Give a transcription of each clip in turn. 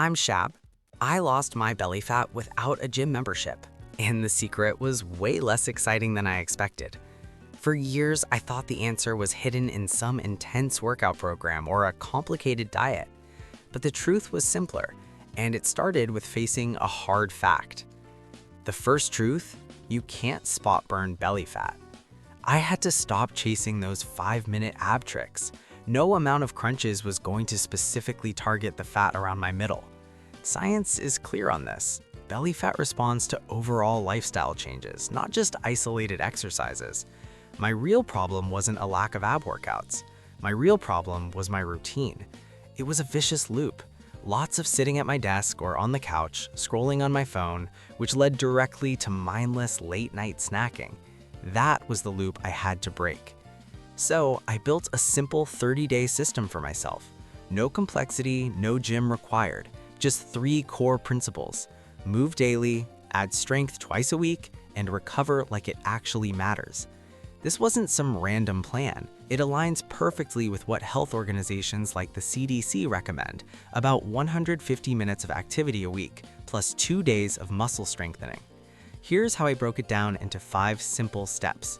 I'm Shab. I lost my belly fat without a gym membership, and the secret was way less exciting than I expected. For years, I thought the answer was hidden in some intense workout program or a complicated diet. But the truth was simpler, and it started with facing a hard fact. The first truth: you can't spot burn belly fat. I had to stop chasing those 5-minute ab tricks. No amount of crunches was going to specifically target the fat around my middle. Science is clear on this. Belly fat responds to overall lifestyle changes, not just isolated exercises. My real problem wasn't a lack of ab workouts. My real problem was my routine. It was a vicious loop. Lots of sitting at my desk or on the couch, scrolling on my phone, which led directly to mindless late-night snacking. That was the loop I had to break. So I built a simple 30-day system for myself. No complexity, no gym required. Just 3 core principles: move daily, add strength twice a week, and recover like it actually matters. This wasn't some random plan. It aligns perfectly with what health organizations like the CDC recommend: about 150 minutes of activity a week, plus 2 days of muscle strengthening. Here's how I broke it down into 5 simple steps.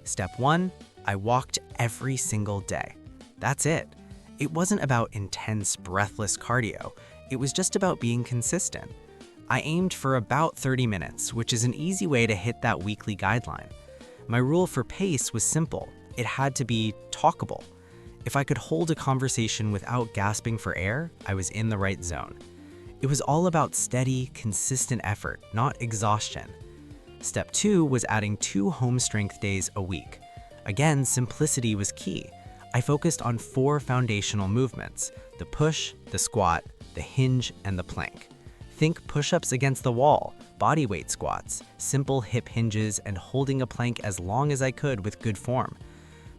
Step 1, I walked every single day. That's it. It wasn't about intense, breathless cardio. It was just about being consistent. I aimed for about 30 minutes, which is an easy way to hit that weekly guideline. My rule for pace was simple. It had to be talkable. If I could hold a conversation without gasping for air, I was in the right zone. It was all about steady, consistent effort, not exhaustion. Step 2 was adding 2 home strength days a week. Again, simplicity was key. I focused on 4 foundational movements: the push, the squat, the hinge, and the plank. Think push-ups against the wall, bodyweight squats, simple hip hinges, and holding a plank as long as I could with good form.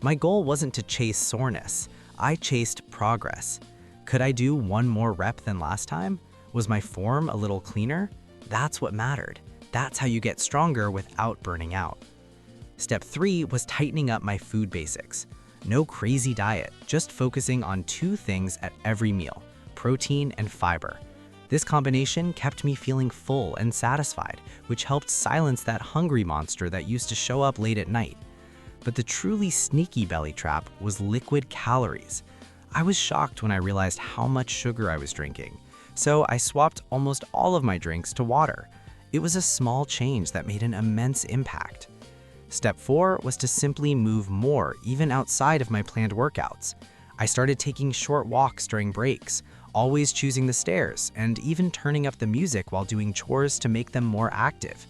My goal wasn't to chase soreness. I chased progress. Could I do 1 more rep than last time? Was my form a little cleaner? That's what mattered. That's how you get stronger without burning out. Step 3 was tightening up my food basics. No crazy diet, just focusing on 2 things at every meal: protein and fiber. This combination kept me feeling full and satisfied, which helped silence that hungry monster that used to show up late at night. But the truly sneaky belly trap was liquid calories. I was shocked when I realized how much sugar I was drinking. So I swapped almost all of my drinks to water. It was a small change that made an immense impact. Step 4 was to simply move more, even outside of my planned workouts. I started taking short walks during breaks, always choosing the stairs, and even turning up the music while doing chores to make them more active.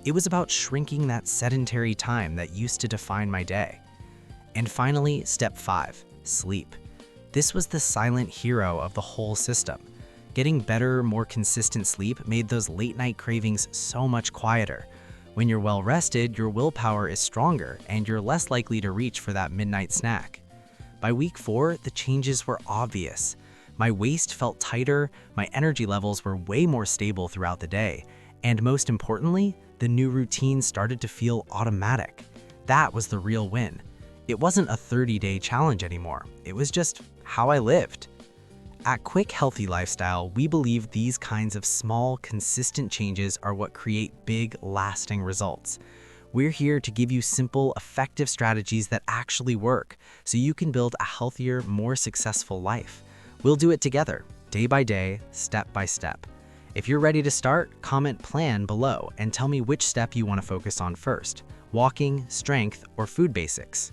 It was about shrinking that sedentary time that used to define my day. And finally, step 5, sleep. This was the silent hero of the whole system. Getting better, more consistent sleep made those late-night cravings so much quieter. When you're well rested, your willpower is stronger, and you're less likely to reach for that midnight snack. By week 4, the changes were obvious. My waist felt tighter, my energy levels were way more stable throughout the day, and most importantly, the new routine started to feel automatic. That was the real win. It wasn't a 30-day challenge anymore. It was just how I lived. At Quick Healthy Lifestyle, we believe these kinds of small, consistent changes are what create big, lasting results. We're here to give you simple, effective strategies that actually work, so you can build a healthier, more successful life. We'll do it together, day by day, step by step. If you're ready to start, comment "plan" below and tell me which step you want to focus on first: walking, strength, or food basics.